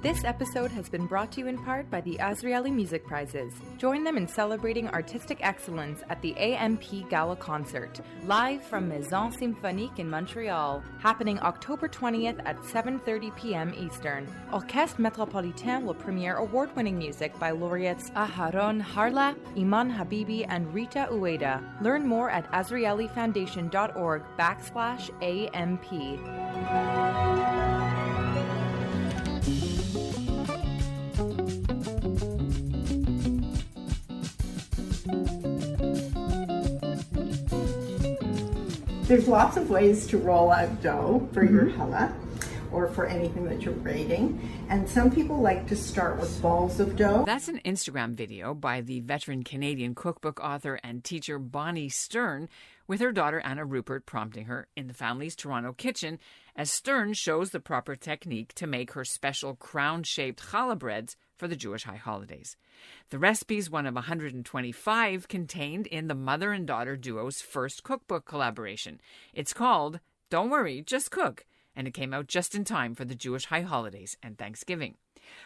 This episode has been brought to you in part by the Azrieli Music Prizes. Join them in celebrating artistic excellence at the AMP Gala Concert, live from Maison Symphonique in Montreal, happening October 20th at 7:30 p.m. Eastern. Orchestre Metropolitain will premiere award-winning music by laureates Aharon Harla, Iman Habibi, and Rita Ueda. Learn more at azrielifoundation.org/AMP. There's lots of ways to roll out dough for your challah or for anything that you're braiding. And some people like to start with balls of dough. That's an Instagram video by the veteran Canadian cookbook author and teacher Bonnie Stern, with her daughter Anna Rupert prompting her in the family's Toronto kitchen as Stern shows the proper technique to make her special crown-shaped challah breads for the Jewish high holidays. The recipe's one of 125 contained in the mother and daughter duo's first cookbook collaboration. It's called Don't Worry, Just Cook, and it came out just in time for the Jewish high holidays and Thanksgiving.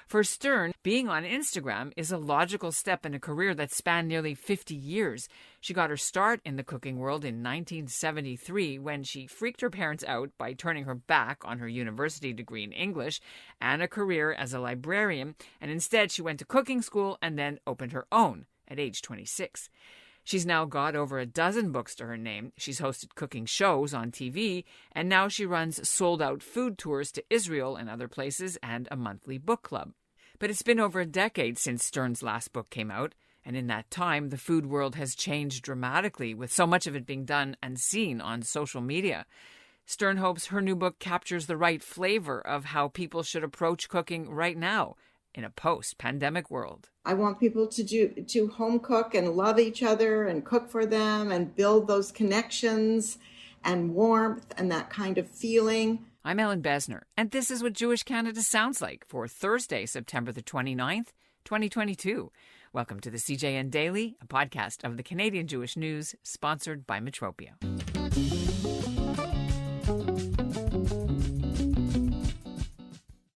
For Stern, being on Instagram is a logical step in a career that spanned nearly 50 years. She got her start in the cooking world in 1973 when she freaked her parents out by turning her back on her university degree in English and a career as a librarian, and instead she went to cooking school and then opened her own at age 26. She's now got over a dozen books to her name. She's hosted cooking shows on TV, and now she runs sold-out food tours to Israel and other places and a monthly book club. But it's been over a decade since Stern's last book came out, and in that time, the food world has changed dramatically, with so much of it being done and seen on social media. Stern hopes her new book captures the right flavor of how people should approach cooking right now, in a post-pandemic world. I want people to home cook and love each other and cook for them and build those connections and warmth and that kind of feeling. I'm Ellen Besner, and this is what Jewish Canada sounds like for Thursday, September the 29th, 2022. Welcome to the CJN Daily, a podcast of the Canadian Jewish News, sponsored by Metropia.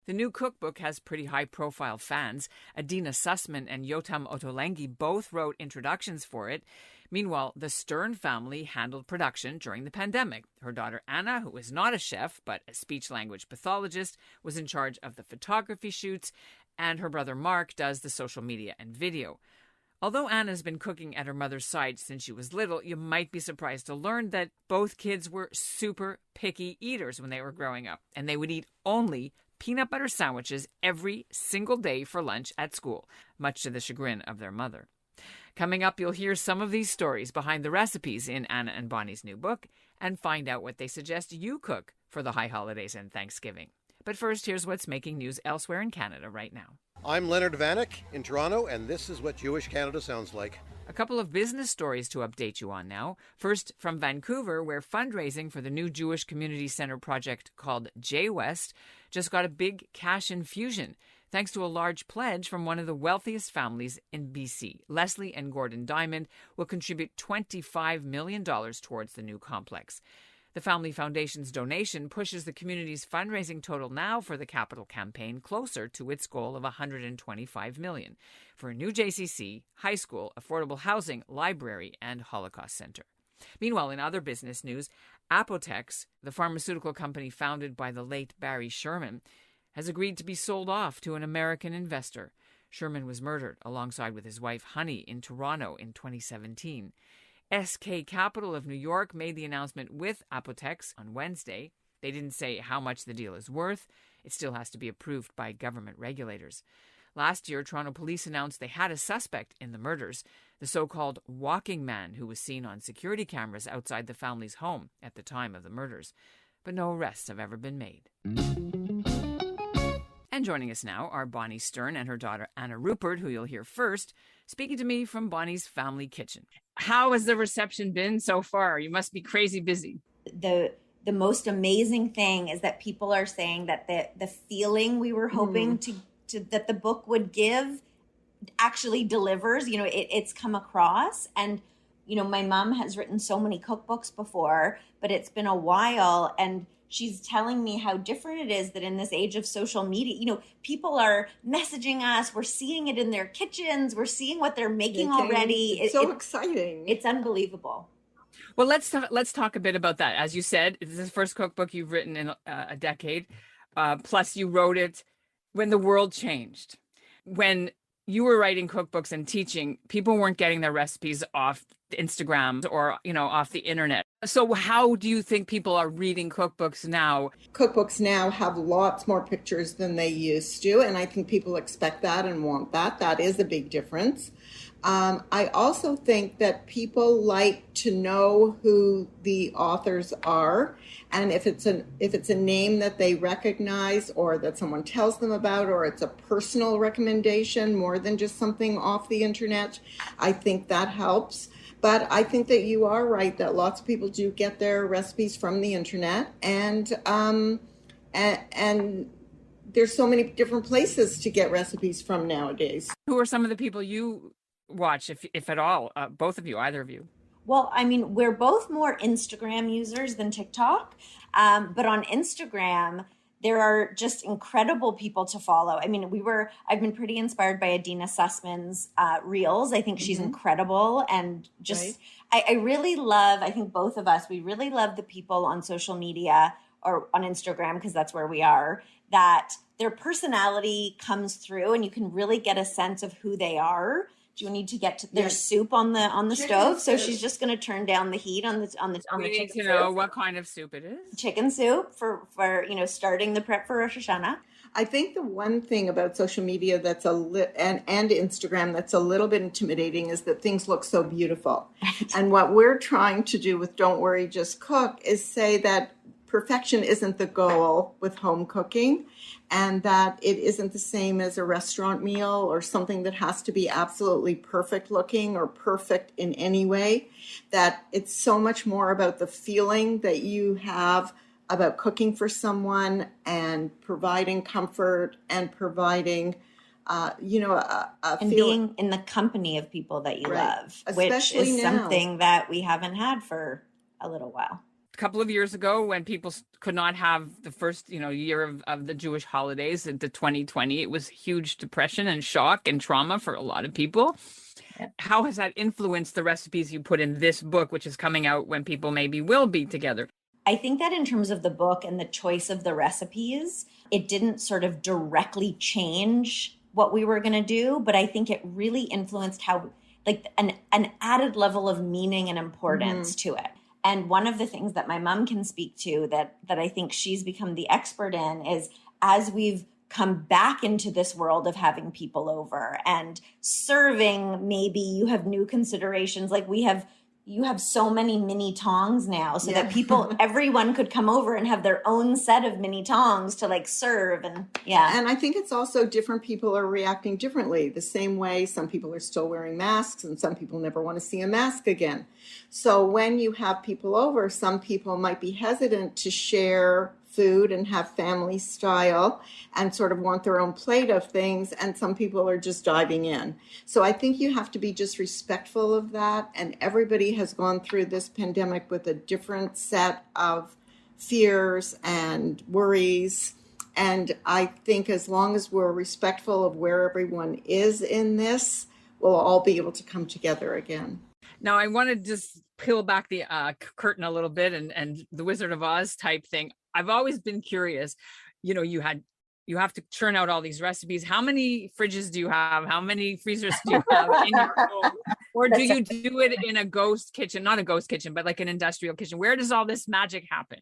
The new cookbook has pretty high-profile fans. Adina Sussman and Yotam Ottolenghi both wrote introductions for it. Meanwhile, the Stern family handled production during the pandemic. Her daughter Anna, who is not a chef but a speech-language pathologist, was in charge of the photography shoots, and her brother Mark does the social media and video. Although Anna's been cooking at her mother's side since she was little, you might be surprised to learn that both kids were super picky eaters when they were growing up, and they would eat only peanut butter sandwiches every single day for lunch at school, much to the chagrin of their mother. Coming up, you'll hear some of these stories behind the recipes in Anna and Bonnie's new book and find out what they suggest you cook for the high holidays and Thanksgiving. But first, here's what's making news elsewhere in Canada right now. I'm Leonard Vanek in Toronto, and this is what Jewish Canada sounds like. A couple of business stories to update you on now. First, from Vancouver, where fundraising for the new Jewish Community Centre project called J-West just got a big cash infusion, thanks to a large pledge from one of the wealthiest families in BC. Leslie and Gordon Diamond will contribute $25 million towards the new complex. The Family Foundation's donation pushes the community's fundraising total now for the capital campaign closer to its goal of $125 million for a new JCC, high school, affordable housing, library, and Holocaust Center. Meanwhile, in other business news, Apotex, the pharmaceutical company founded by the late Barry Sherman, has agreed to be sold off to an American investor. Sherman was murdered alongside with his wife Honey in Toronto in 2017. SK Capital of New York made the announcement with Apotex on Wednesday. They didn't say how much the deal is worth. It still has to be approved by government regulators. Last year, Toronto police announced they had a suspect in the murders, the so-called walking man who was seen on security cameras outside the family's home at the time of the murders. But no arrests have ever been made. And joining us now are Bonnie Stern and her daughter Anna Rupert, who you'll hear first, speaking to me from Bonnie's family kitchen. How has the reception been so far? You must be crazy busy. The most amazing thing is that people are saying that the feeling we were hoping to that the book would give actually delivers. You know, it's come across. And, you know, my mom has written so many cookbooks before, but it's been a while. And she's telling me how different it is that in this age of social media, you know, people are messaging us. We're seeing it in their kitchens. We're seeing what they're making already. It's so exciting. It's unbelievable. Well, let's talk a bit about that. As you said, this is the first cookbook you've written in a decade. Plus, you wrote it when the world changed. When you were writing cookbooks and teaching, people weren't getting their recipes off Instagram or, you know, off the internet. So how do you think people are reading cookbooks now? Cookbooks now have lots more pictures than they used to, and I think people expect that and want that. That is a big difference. I also think that people like to know who the authors are, and if it's a name that they recognize or that someone tells them about, or it's a personal recommendation more than just something off the internet, I think that helps. But I think that you are right that lots of people do get their recipes from the internet, and there's so many different places to get recipes from nowadays. Who are some of the people you watch, if at all, both of you, either of you? Well, I mean, we're both more Instagram users than TikTok, but on Instagram, there are just incredible people to follow. I mean, I've been pretty inspired by Adina Sussman's reels. I think she's incredible. And just, right. I really love, I think both of us, we really love the people on social media or on Instagram, because that's where we are, that their personality comes through and you can really get a sense of who they are. Do you need to get to their soup on the stove? So she's just going to turn down the heat on the we need chicken to know soup. What kind of soup it is. Chicken soup for you know, starting the prep for Rosh Hashanah. I think the one thing about social media that's and Instagram that's a little bit intimidating is that things look so beautiful. And what we're trying to do with Don't Worry, Just Cook is say that perfection isn't the goal with home cooking, and that it isn't the same as a restaurant meal or something that has to be absolutely perfect looking or perfect in any way, that it's so much more about the feeling that you have about cooking for someone and providing comfort and providing and being in the company of people that you love, especially which is now. Something that we haven't had for a little while. Couple of years ago, when people could not have the first, year of the Jewish holidays into 2020, it was huge depression and shock and trauma for a lot of people. Yeah. How has that influenced the recipes you put in this book, which is coming out when people maybe will be together? I think that in terms of the book and the choice of the recipes, it didn't sort of directly change what we were going to do, but I think it really influenced how, like, an added level of meaning and importance to it. And one of the things that my mom can speak to that I think she's become the expert in is, as we've come back into this world of having people over and serving, maybe you have new considerations. Like you have so many mini tongs now, so that everyone could come over and have their own set of mini tongs to like serve. And I think it's also different people are reacting differently. The same way some people are still wearing masks and some people never want to see a mask again. So when you have people over, some people might be hesitant to share food and have family style and sort of want their own plate of things, and some people are just diving in. So I think you have to be just respectful of that, and everybody has gone through this pandemic with a different set of fears and worries, and I think as long as we're respectful of where everyone is in this, we'll all be able to come together again. Now, I want to just peel back the curtain a little bit and the Wizard of Oz type thing. I've always been curious, you have to churn out all these recipes. How many fridges do you have? How many freezers do you have in your home? Or do you do it in a ghost kitchen? Not a ghost kitchen, but like an industrial kitchen. Where does all this magic happen?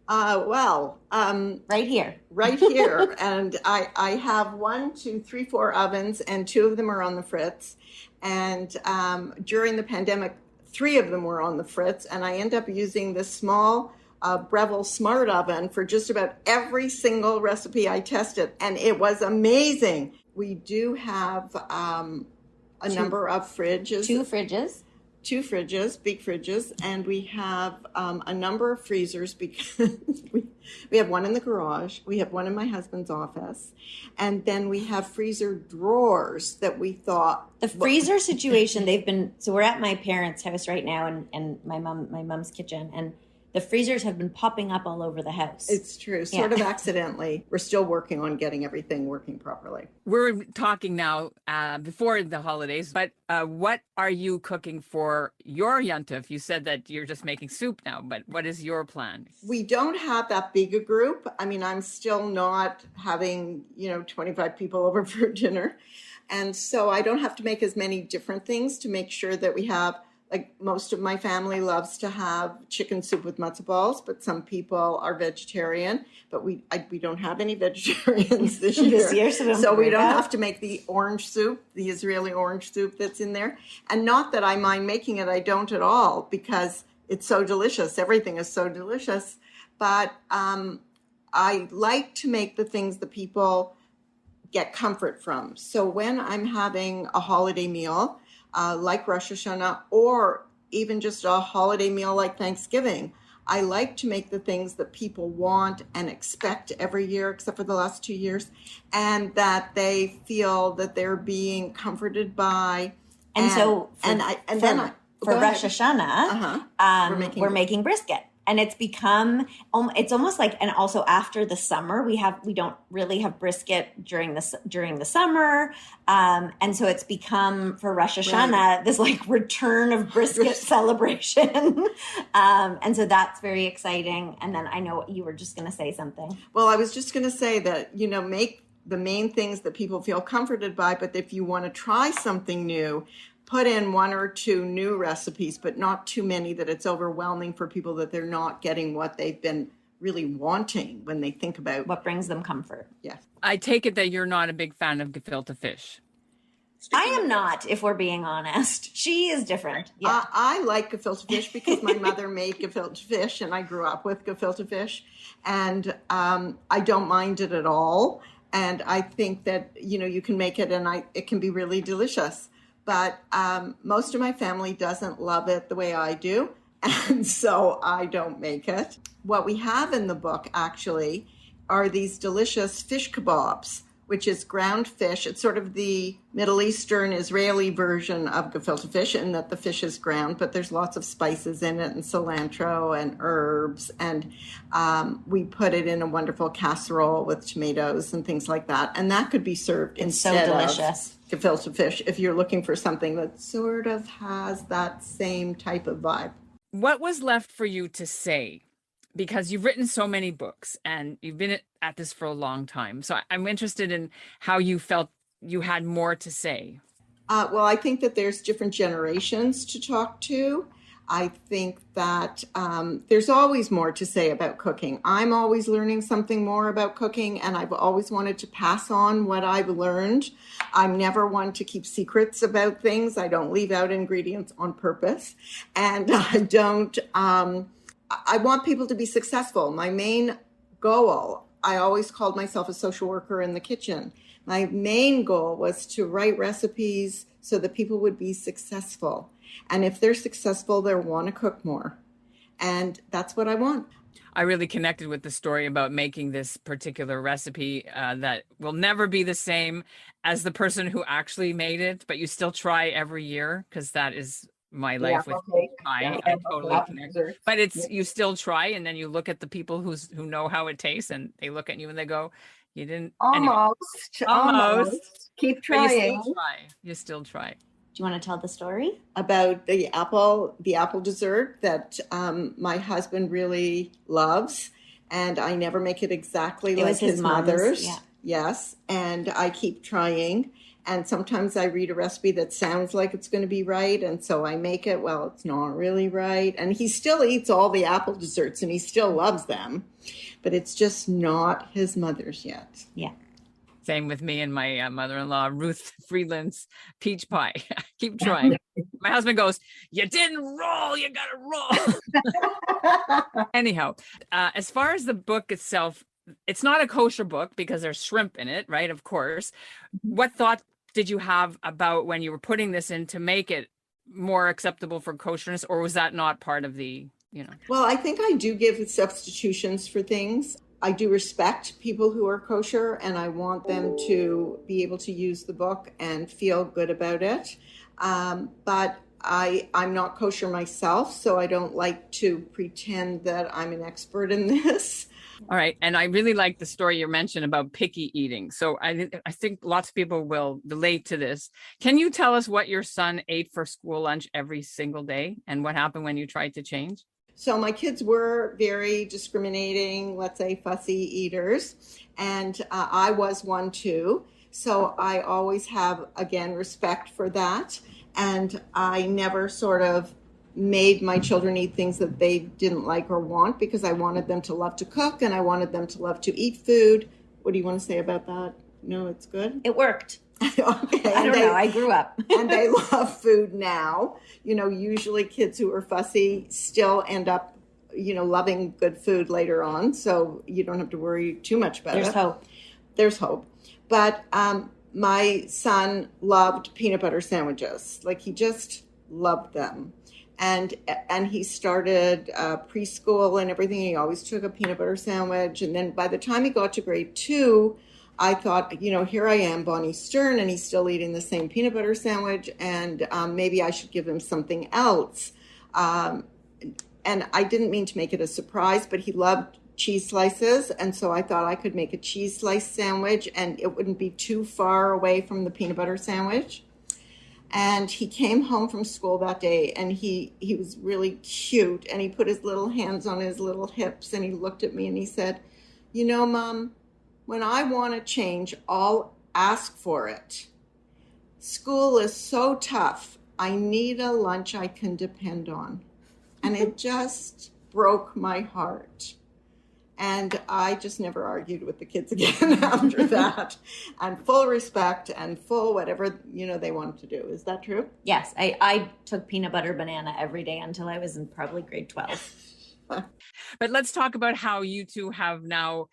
Right here. Right here. And I have 1, 2, 3, 4 ovens, and 2 of them are on the fritz. And during the pandemic, 3 of them were on the fritz. And I end up using this small Breville Smart Oven for just about every single recipe I tested. And it was amazing. We do have a number of fridges. 2 fridges. 2 fridges, big fridges, and we have a number of freezers because we have one in the garage, we have one in my husband's office, and then we have freezer drawers that we thought... The freezer situation, so we're at my parents' house right now and my mom's kitchen, and the freezers have been popping up all over the house. It's true, sort of accidentally. We're still working on getting everything working properly. We're talking now before the holidays, but what are you cooking for your Yuntif? You said that you're just making soup now, but what is your plan? We don't have that big a group. I mean, I'm still not having, 25 people over for dinner. And so I don't have to make as many different things to make sure that we have, like, most of my family loves to have chicken soup with matzo balls, but some people are vegetarian. But we don't have any vegetarians this year. So we don't have to make the orange soup, the Israeli orange soup that's in there. And not that I mind making it, I don't at all, because it's so delicious. Everything is so delicious. But I like to make the things that people get comfort from. So when I'm having a holiday meal, like Rosh Hashanah, or even just a holiday meal like Thanksgiving, I like to make the things that people want and expect every year, except for the last 2 years, and that they feel that they're being comforted by. And so for Rosh Hashanah, we're making brisket. And it's become, it's almost like, and also after the summer, we don't really have brisket during the summer. And so it's become for Rosh Hashanah, this like return of brisket celebration. And so that's very exciting. And then I know you were just going to say something. Well, I was just going to say that, make the main things that people feel comforted by, but if you want to try something new, put in 1 or 2 new recipes, but not too many that it's overwhelming for people, that they're not getting what they've been really wanting when they think about what brings them comfort. Yes. I take it that you're not a big fan of gefilte fish. I am not, if we're being honest. She is different. Yeah. I like gefilte fish because my mother made gefilte fish and I grew up with gefilte fish, and I don't mind it at all. And I think that, you can make it and it can be really delicious. But most of my family doesn't love it the way I do, and so I don't make it. What we have in the book, actually, are these delicious fish kebabs, which is ground fish. It's sort of the Middle Eastern Israeli version of gefilte fish, in that the fish is ground, but there's lots of spices in it and cilantro and herbs. And we put it in a wonderful casserole with tomatoes and things like that. And that could be served instead of gefilte fish if you're looking for something that sort of has that same type of vibe. What was left for you to say? Because you've written so many books and you've been at this for a long time. So I'm interested in how you felt you had more to say. Well, I think that there's different generations to talk to. I think that there's always more to say about cooking. I'm always learning something more about cooking, and I've always wanted to pass on what I've learned. I'm never one to keep secrets about things. I don't leave out ingredients on purpose. And I want people to be successful. My main goal, I always called myself a social worker in the kitchen. My main goal was to write recipes so that people would be successful. And if they're successful, they'll want to cook more. And that's what I want. I really connected with the story about making this particular recipe that will never be the same as the person who actually made it, but you still try every year, because that is my life with pie. I totally connect. But you still try, and then you look at the people who know how it tastes, and they look at you and they go, "You didn't." Almost. Keep trying. You still try. Do you want to tell the story about the apple dessert that my husband really loves, and I never make it exactly like his mother's. Yeah. Yes, and I keep trying. And sometimes I read a recipe that sounds like it's going to be right, and so I make it. Well, it's not really right. And he still eats all the apple desserts, and he still loves them, but it's just not his mother's yet. Yeah. Same with me and my mother-in-law, Ruth Friedland's peach pie. I keep trying. My husband goes, "You didn't roll, you got to roll." Anyhow, as far as the book itself, it's not a kosher book because there's shrimp in it, right? Of course. What thought did you have about when you were putting this in to make it more acceptable for kosherness, or was that not part of the, Well, I think I do give substitutions for things. I do respect people who are kosher, and I want them to be able to use the book and feel good about it. But I'm not kosher myself, so I don't like to pretend that I'm an expert in this. All right. And I really like the story you mentioned about picky eating. So I think lots of people will relate to this. Can you tell us what your son ate for school lunch every single day and what happened when you tried to change? So my kids were very discriminating, let's say fussy eaters, and I was one too. So I always have, again, respect for that. And I never sort of made my children eat things that they didn't like or want, because I wanted them to love to cook and I wanted them to love to eat food. What do you want to say about that? No, it's good? It worked. Okay. I don't know. I grew up. And they love food now. Usually kids who are fussy still end up, loving good food later on. So you don't have to worry too much about it. There's hope. There's hope. But my son loved peanut butter sandwiches. Like, he just loved them. And he started preschool and everything. He always took a peanut butter sandwich. And then by the time he got to grade 2, I thought, here I am, Bonnie Stern, and he's still eating the same peanut butter sandwich. And maybe I should give him something else. And I didn't mean to make it a surprise, but he loved cheese slices. And so I thought I could make a cheese slice sandwich and it wouldn't be too far away from the peanut butter sandwich. And he came home from school that day and he was really cute. And he put his little hands on his little hips and he looked at me and he said, Mom, when I want to change, I'll ask for it. School is so tough. I need a lunch I can depend on. And it just broke my heart. And I just never argued with the kids again after that. And full respect and full whatever, they wanted to do. Is that true? Yes. I took peanut butter banana every day until I was in probably grade 12. But let's talk about how you two have now,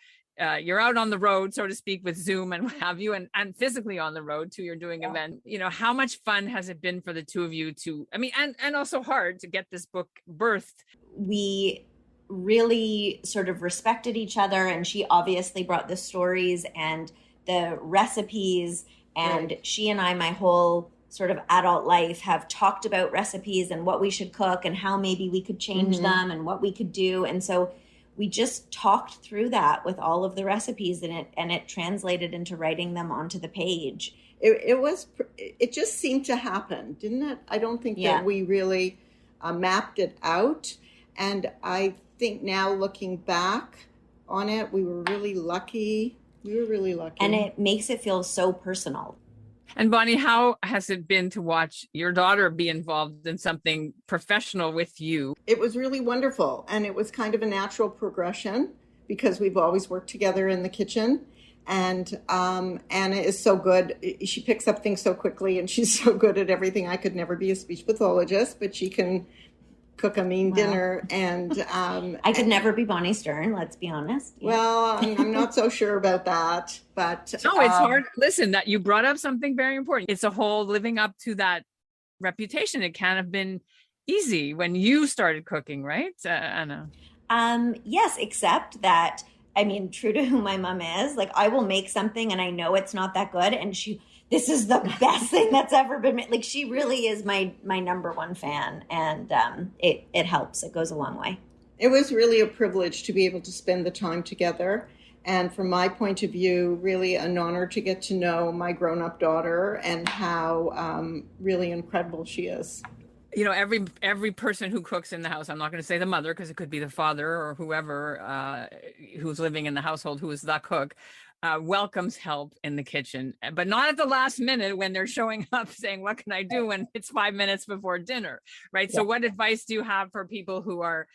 you're out on the road, so to speak, with Zoom and what have you, and physically on the road too. You're doing events. How much fun has it been for the two of you and also hard to get this book birthed? We really sort of respected each other, and she obviously brought the stories and the recipes, and right. She and I, my whole sort of adult life, have talked about recipes and what we should cook and how maybe we could change them and what we could do. And so we just talked through that with all of the recipes, and it translated into writing them onto the page. It just seemed to happen, didn't it? I don't think that we really mapped it out. And I think now, looking back on it, we were really lucky. And it makes it feel so personal. And Bonnie, how has it been to watch your daughter be involved in something professional with you? It was really wonderful. And it was kind of a natural progression because we've always worked together in the kitchen. And Anna is so good. She picks up things so quickly and she's so good at everything. I could never be a speech pathologist, but she can cook a mean dinner. And I could never be Bonnie Stern, let's be honest. Well, I'm not so sure about that, but no, it's hard. Listen, that you brought up something very important. It's a whole living up to that reputation. It can't have been easy when you started cooking, right, Anna? Yes, except that, true to who my mom is, like, I will make something and I know it's not that good, and this is the best thing that's ever been made. Like, she really is my number one fan, and it helps. It goes a long way. It was really a privilege to be able to spend the time together. And from my point of view, really an honor to get to know my grown-up daughter and how really incredible she is. Every person who cooks in the house, I'm not going to say the mother because it could be the father or whoever who's living in the household who is the cook, welcomes help in the kitchen, but not at the last minute when they're showing up saying, what can I do, when it's 5 minutes before dinner, right? Yeah. So what advice do you have for people who are,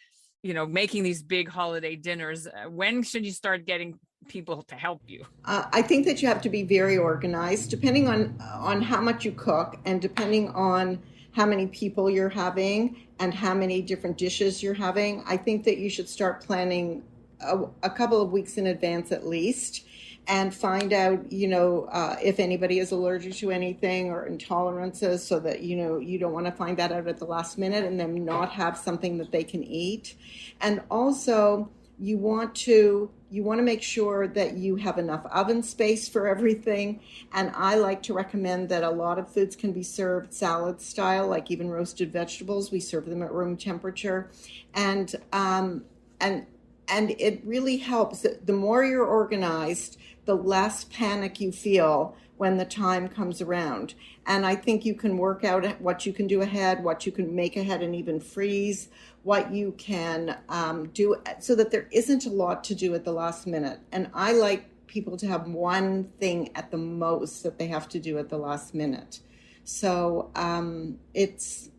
making these big holiday dinners? When should you start getting people to help you? I think that you have to be very organized, depending on how much you cook and depending on how many people you're having and how many different dishes you're having. I think that you should start planning a couple of weeks in advance at least, and find out, if anybody is allergic to anything or intolerances, so that, you don't want to find that out at the last minute and then not have something that they can eat. And also you want to make sure that you have enough oven space for everything. And I like to recommend that a lot of foods can be served salad style, like even roasted vegetables. We serve them at room temperature. And it really helps. The more you're organized, the less panic you feel when the time comes around. And I think you can work out what you can do ahead, what you can make ahead and even freeze, what you can do so that there isn't a lot to do at the last minute. And I like people to have one thing at the most that they have to do at the last minute. So it's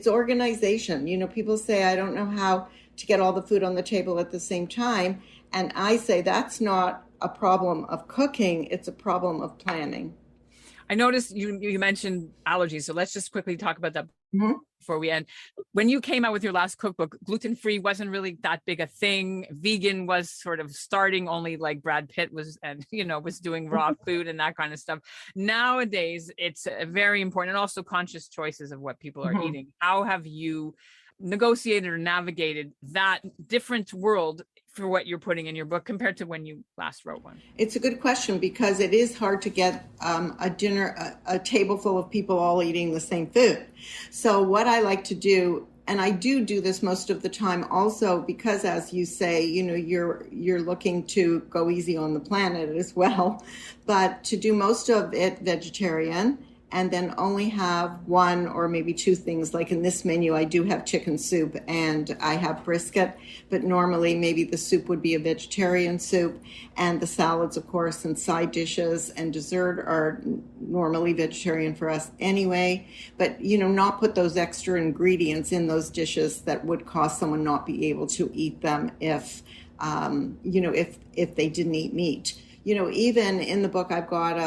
organization. You know, people say, I don't know how to get all the food on the table at the same time. And I say that's not a problem of cooking, it's a problem of planning. I noticed you mentioned allergies, so let's just quickly talk about that before we end. When you came out with your last cookbook, gluten-free wasn't really that big a thing. Vegan was sort of starting, only like Brad Pitt was, and was doing raw food and that kind of stuff. Nowadays, it's very important, and also conscious choices of what people are eating. How have you negotiated or navigated that different world for what you're putting in your book compared to when you last wrote one? It's a good question, because it is hard to get a table full of people all eating the same food. So what I like to do, and I do this most of the time also, because as you say, you're looking to go easy on the planet as well, but to do most of it vegetarian, and then only have one or maybe two things. Like in this menu, I do have chicken soup and I have brisket, but normally maybe the soup would be a vegetarian soup, and the salads, of course, and side dishes and dessert are normally vegetarian for us anyway. But, not put those extra ingredients in those dishes that would cause someone not be able to eat them if they didn't eat meat. Even in the book, I've got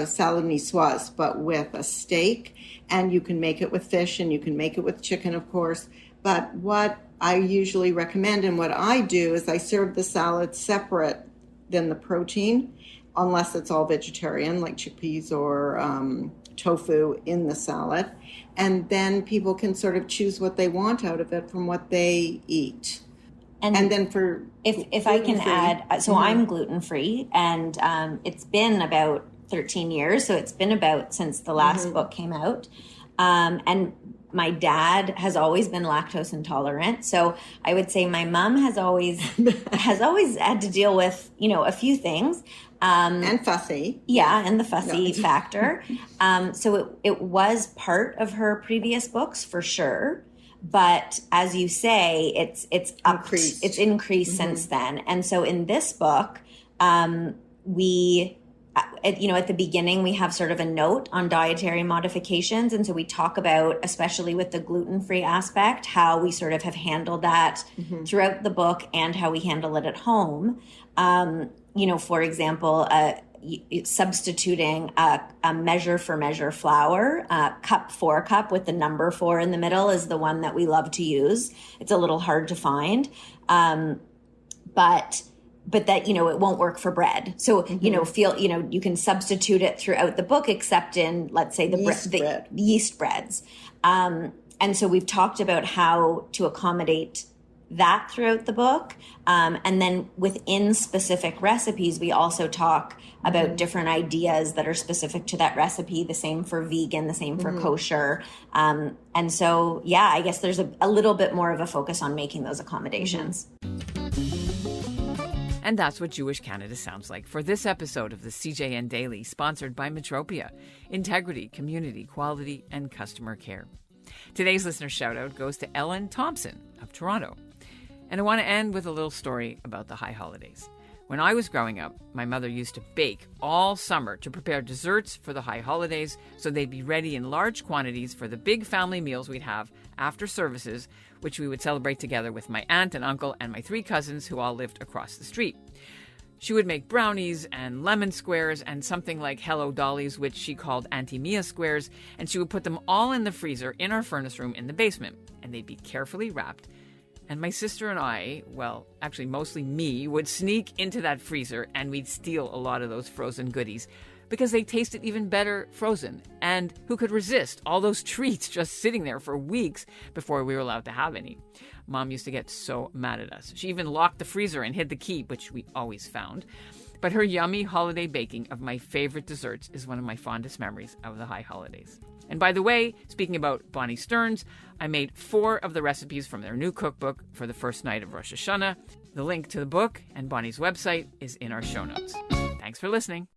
salad niçoise, but with a steak, and you can make it with fish and you can make it with chicken, of course. But what I usually recommend and what I do is I serve the salad separate than the protein, unless it's all vegetarian, like chickpeas or tofu in the salad. And then people can sort of choose what they want out of it from what they eat. And then for if I can add, so I'm gluten-free, and it's been about 13 years. So it's been about since the last book came out. And my dad has always been lactose intolerant. So I would say my mom has always had to deal with, a few things. And fussy. Yeah, and the fussy factor. So it was part of her previous books for sure. But as you say, it's increased since then. And so in this book, at the beginning, we have sort of a note on dietary modifications. And so we talk about, especially with the gluten-free aspect, how we sort of have handled that throughout the book and how we handle it at home. For example, substituting a measure for measure flour, cup for cup with the number 4 in the middle is the one that we love to use. It's a little hard to find. But that, it won't work for bread. So, you can substitute it throughout the book, except in, let's say, the yeast breads. And so we've talked about how to accommodate that throughout the book. And then within specific recipes, we also talk about different ideas that are specific to that recipe, the same for vegan, the same for kosher. And so, I guess there's a little bit more of a focus on making those accommodations. And that's what Jewish Canada sounds like for this episode of the CJN Daily, sponsored by Metropia. Integrity, community, quality, and customer care. Today's listener shout-out goes to Ellen Thompson of Toronto. And I want to end with a little story about the high holidays. When I was growing up, my mother used to bake all summer to prepare desserts for the high holidays so they'd be ready in large quantities for the big family meals we'd have after services, which we would celebrate together with my aunt and uncle and my 3 cousins who all lived across the street. She would make brownies and lemon squares and something like Hello Dollies, which she called Auntie Mia squares, and she would put them all in the freezer in our furnace room in the basement, and they'd be carefully wrapped. And my sister and I, well, actually mostly me, would sneak into that freezer and we'd steal a lot of those frozen goodies. because they tasted even better frozen. And who could resist all those treats just sitting there for weeks before we were allowed to have any? Mom used to get so mad at us. She even locked the freezer and hid the key, which we always found. But her yummy holiday baking of my favorite desserts is one of my fondest memories of the high holidays. And by the way, speaking about Bonnie Stearns, I made 4 of the recipes from their new cookbook for the first night of Rosh Hashanah. The link to the book and Bonnie's website is in our show notes. Thanks for listening.